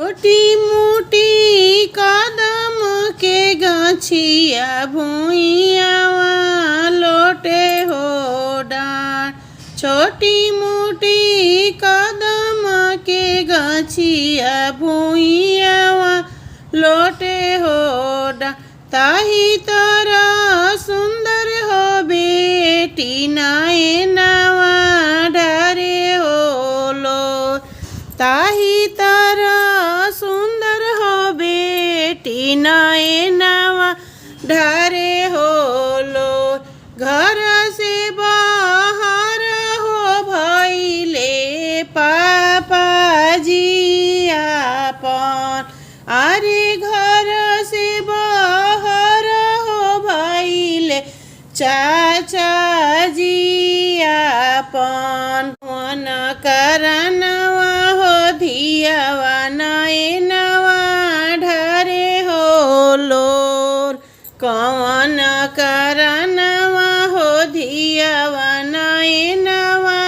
छोटी मोटी कदम के गाछिया भुइयावा लोटे हो डार। छोटी मोटी कदम के गाछिया भुइयावा लोटे हो डार। ताही तरह सुंदर हो बेटी नाए नवा ढारे हो लो। ताही तरह सुंदर हो बेटी नाए नवा ढारे हो लो। घर से बाहर हो भइले पापा जी आपन। अरे घर से बाहर हो भइले चाचा जी आपन। मन करनवा हो धियावा नाए नवा ढारे हो लोर। कौन करनवा हो धियावा नाए नवा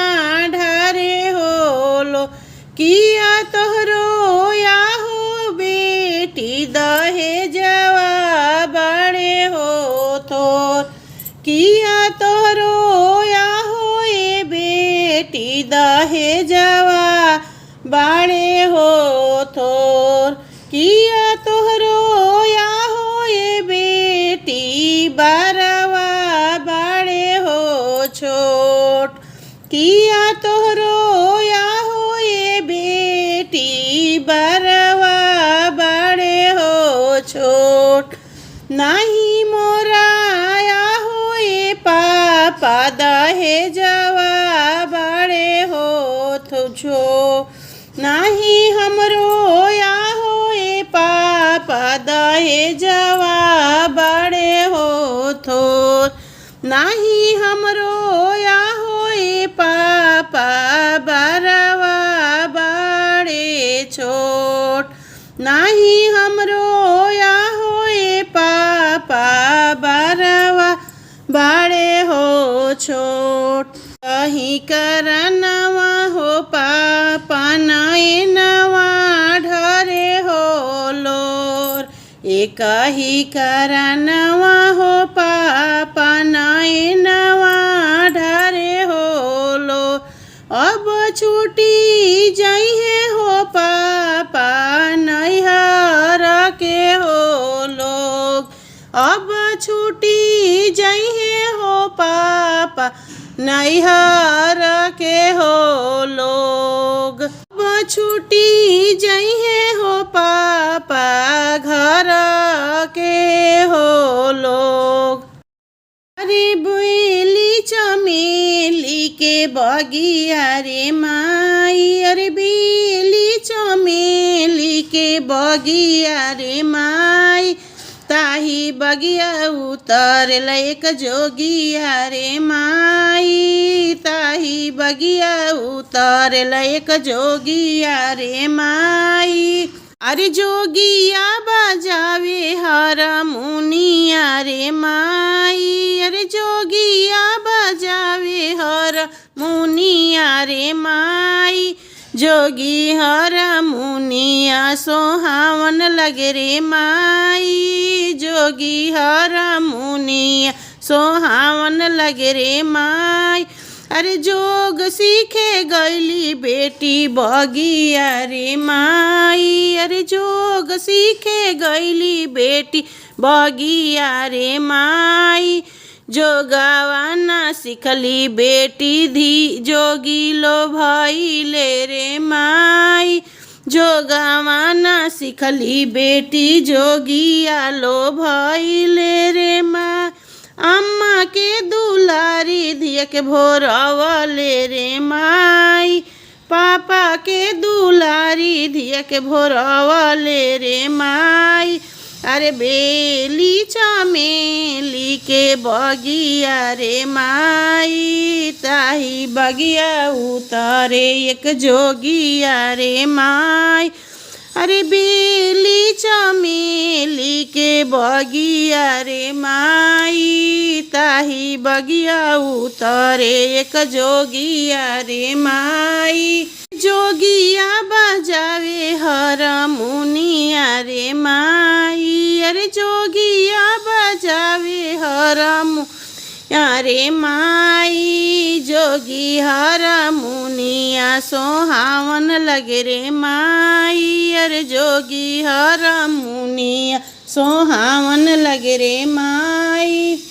ढारे हो लो। किया तोहरो या हो बेटी दहेजवा बड़े हो थोर। किया तोहरो या हो ए बेटी दहेजवा बड़े हो थोर। किया तोहरो या हो ए बेटी बारवा बड़े हो छोट। किया तोहरो या हो ए बेटी बारवा बड़े हो छोट। नहीं मोरा या हो ए पापा दहेजवा बड़े हो तुझो। नहीं हमरो या हो ए पापा दहेजवा बड़े हो थोर। नहीं हमरो या हो ए पापा बारवा बड़े छोट। नहीं हमरो या हो ए पापा बारवा बड़े हो छोट। कहीं करनवा हो पापा नाए नवा ढारे हो लोर। एक ही करनवा हो पापा नाए नवा ढारे हो लो। अब छूटी जाइए हो पापा नैहर के हो लोग। अब छूटी जाइए हो पापा नैहर के हो लोग। अब छूटी जाइए हो पापा घर के हो लोग। अरे बेली चमेली के बगिया रे माई। अरे बेली चमेली के बगिया रे माई। ताही बगिया उतर एक जोगिया रे माई। ताही बगिया उतर एक जोगिया रे माई। अरे जोगिया बजावे हारमोनिया रे माई। अरे जोगिया बजावे हारमोनिया रे माई। जोगी हारमोनिया सोहावन लगे रे माई। जोगी हारमोनिया सोहावन लगे रे माई। अरे जोग सीखे गईली बेटी बगिया रे माई। अरे जोग सीखे गईली बेटी बगिया रे माई। जोगावा ना सिखली बेटी धी जोगी लो भइले रे माई। जोगावा ना सिखली बेटी जोगिया लो भइले रे माई। अम्मा के दुलारी धिया के भोरवले रे माई। पापा के दुलारी धिया के भोरवले रे माई। अरे बेली चमेली के बगिया रे माई। ताही बगिया उतरे एक जोगिया रे माई। अरे बेली चमेली के बगिया रे माई। ताही बगिया उतरे एक जोगिया रे माई। जोगिया बजावे हरमुनिया रे माई, अरे जोगिया बजावे हरमुनिया रे माई, जोगी हरमुनिया सोहावन लगे रे माई, अरे जोगी हरमुनिया सोहावन लगे रे माई।